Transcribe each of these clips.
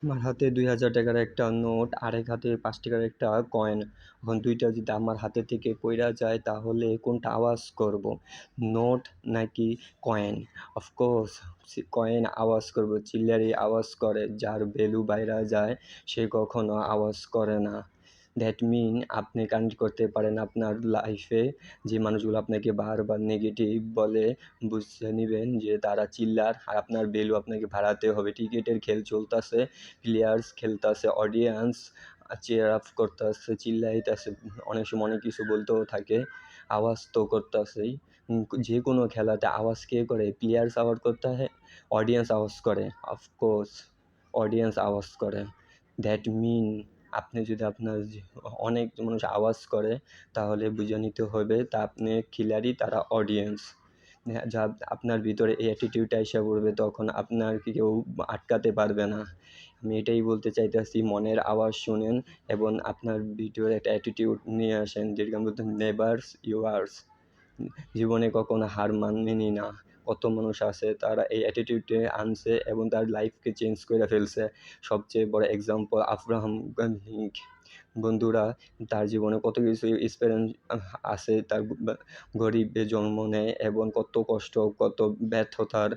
আমার হাতে ২,০০০ টাকার একটা নোট, আরেক হাতে ৫ টাকার একটা কয়েন। এখন দুইটা যদি আমার হাতে থেকে পইড়া যায় তাহলে কোনটা আওয়াজ করব? নোট নাকি কয়েন? অফকোর্স কয়েন আওয়াজ করব, চিল্লারি আওয়াজ করে। যার ভ্যালু বাইরা যায় সে কখনো আওয়াজ করে না। দ্যাট মিন আপনি কানেক্ট করতে পারেন আপনার লাইফে যে মানুষগুলো আপনাকে বারবার নেগেটিভ বলে, বুঝে নিবেন যে তারা চিল্লার, আর আপনার ভ্যালু আপনাকে বাড়াতে হবে। ক্রিকেটের খেল চলতেছে, প্লেয়ার্স খেলতেছে, অডিয়েন্স চিয়ার আপ করতেছে, চিল্লাইতেছে, অনেক সময় অনেক কিছু বলতেও থাকে, আওয়াজ তো করতেছেই। যে কোনো খেলাতে আওয়াজ কে করে? প্লেয়ার্স আওয়াজ করতে হয়, অডিয়েন্স আওয়াজ করে। অফকোর্স অডিয়েন্স আওয়াজ করে। দ্যাট মিন আপনি যদি আপনার অনেক মানুষ আওয়াজ করে তাহলে বুঝে নিতে হবে তা আপনি খিলাড়ি, তারা অডিয়েন্স। যা আপনার ভিতরে এই অ্যাটিটিউডটা এসে পড়বে তখন আপনার কেউ আটকাতে পারবে না। আমি এটাই বলতে চাইতেছি, মনের আওয়াজ শুনেন এবং আপনার ভিতরে একটা অ্যাটিটিউড নিয়ে আসেন, যেটা আমি বলতে নেভারস ইউয়ার্স। জীবনে কখনো হার মানেনি না। কত মানুষ আছে তারা এই অ্যাটিটিউডে আনছে এবং তার লাইফকে চেঞ্জ করে ফেলছে। সবচেয়ে বড় এক্সাম্পল আব্রাহাম লিঙ্কন। বন্ধুরা, তার জীবনে কত কিছু এক্সপেরিয়েন্স আছে। তার গরিবে জন্ম নেয় এবং কত কষ্ট, কত ব্যর্থতার,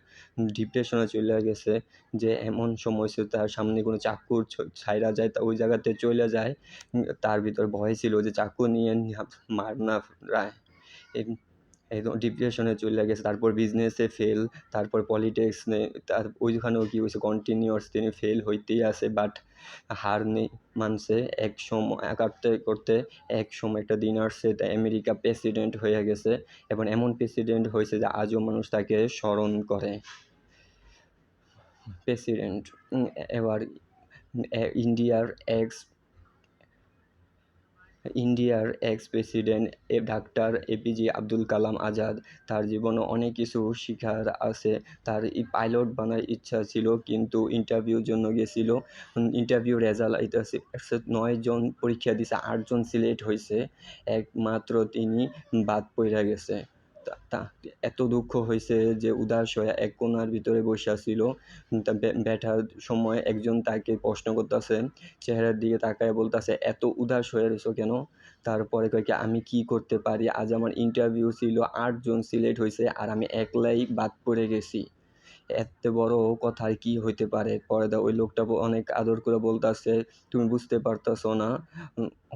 ডিপ্রেশনে চলে গেছে, যে এমন সময় ছিল তার সামনে কোনো চাকু ছাইরা যায়, তা ওই জায়গাতে চলে যায়। তার ভিতর ভয় ছিল যে চাকু নিয়ে মার না রায়, একদম ডিপ্রেশনে চলে গেছে। তারপর বিজনেসে ফেল, তারপর পলিটিক্স নেই, তার ওইখানেও কী হয়েছে, কন্টিনিউয়াস তিনি ফেল হইতেই আছে, বাট হার নেই মানছে। এক সময় করতে করতে এক সময় একটা দিন আসছে, তা আমেরিকা প্রেসিডেন্ট হয়ে গেছে এবং এমন প্রেসিডেন্ট হয়েছে যে আজও মানুষ তাকে স্মরণ করে। প্রেসিডেন্ট এবার ইন্ডিয়ার ex president doctor APJ Abdul Kalam Azad. তার জীবনে অনেক কিছু শিখার আছে। তার পাইলট বানার ইচ্ছা ছিল, কিন্তু ইন্টারভিউর জন্য গেছিল। ইন্টারভিউ রেজাল্ট আইতাছে, 109 জন পরীক্ষা দিছে, 8 জন সিলেক্ট হয়েছে, একমাত্র তিনি বাদ পড়ে গেছে। তা এত দুঃখ হয়েছে যে উদাস হয়ে এক কোণার ভিতরে বসে ছিল। ব্যাঠার সময় একজন তাকে প্রশ্ন করতেছে, চেহারার দিকে তাকায় বলতেছে, এত উদাস হয়ে রয়েছো কেন? তারপরে কয় কি, আমি কি করতে পারি, আজ আমার ইন্টারভিউ ছিল, 8 জন সিলেক্ট হয়েছে আর আমি একলাই বাদ পড়ে গেছি, এত বড় কথা আর কি হইতে পারে? পরে ওই লোকটা অনেক আদর করে বলতেছে, তুমি বুঝতে পারতেছো না,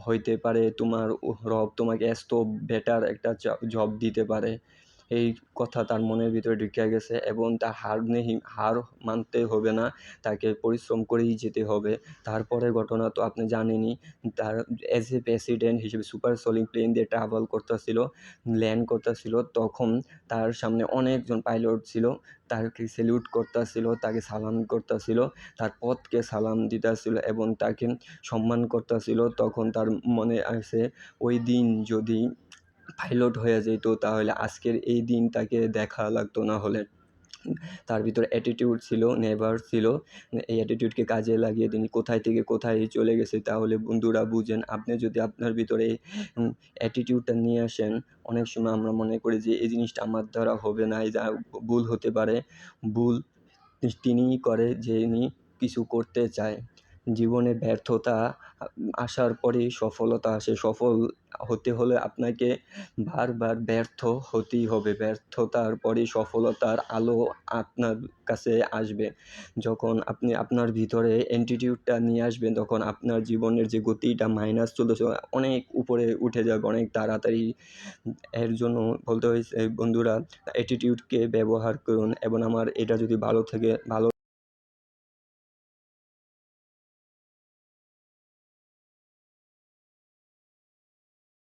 হইতে পারে তোমার রব তোমাকে এত বেটার একটা জব দিতে পারে। এই কথা তার মনের ভিতরে ঢুকে গেছে এবং তার হার মানতে হবে না, তাকে পরিশ্রম করেই যেতে হবে। তারপরের ঘটনা তো আপনি জানেনই। তার অ্যাজ এ প্রেসিডেন্ট হিসেবে সুপারসনিক প্লেন দিয়ে ট্রাভেল করতেছিল, ল্যান্ড করতেছিল, তখন তার সামনে অনেকজন পাইলট ছিল, তাকে স্যালুট করতেছিল, তাকে সালাম করতেছিল, তার পথকে সালাম দিতেছিল এবং তাকে সম্মান করতেছিল। তখন তার মনে আসে, ওই দিন যদি পাইলট হয়ে যেত তাহলে আজকের এই দিন তাকে দেখা লাগতো না। হলে তার ভিতরে অ্যাটিটিউড ছিল, নেভার ছিল। এই অ্যাটিটিউডকে কাজে লাগিয়ে তিনি কোথায় থেকে কোথায় চলে গেছে। তাহলে বন্ধুরা বুঝেন, আপনি যদি আপনার ভিতরে অ্যাটিটিউডটা নিয়ে আসেন, অনেক সময় আমরা মনে করি যে এই জিনিসটা আমার দ্বারা হবে না, এই যা ভুল হতে পারে। ভুল তিনিই করে যিনি কিছু করতে চায়। জীবনে ব্যর্থতা আসার পরেই সফলতা আসে। সফল হতে হলে আপনাকে বারবার ব্যর্থ হতেই হবে। ব্যর্থতার পরেই সফলতার আলো আপনার কাছে আসবে। যখন আপনি আপনার ভিতরে অ্যাটিটিউডটা নিয়ে আসবেন, তখন আপনার জীবনের যে গতিটা মাইনাস চলতেছে অনেক উপরে উঠে যাবে, অনেক তাড়াতাড়ি। এর জন্য বলতে হয়েছে, বন্ধুরা, অ্যাটিটিউডকে ব্যবহার করুন এবং আমার এটা যদি ভালো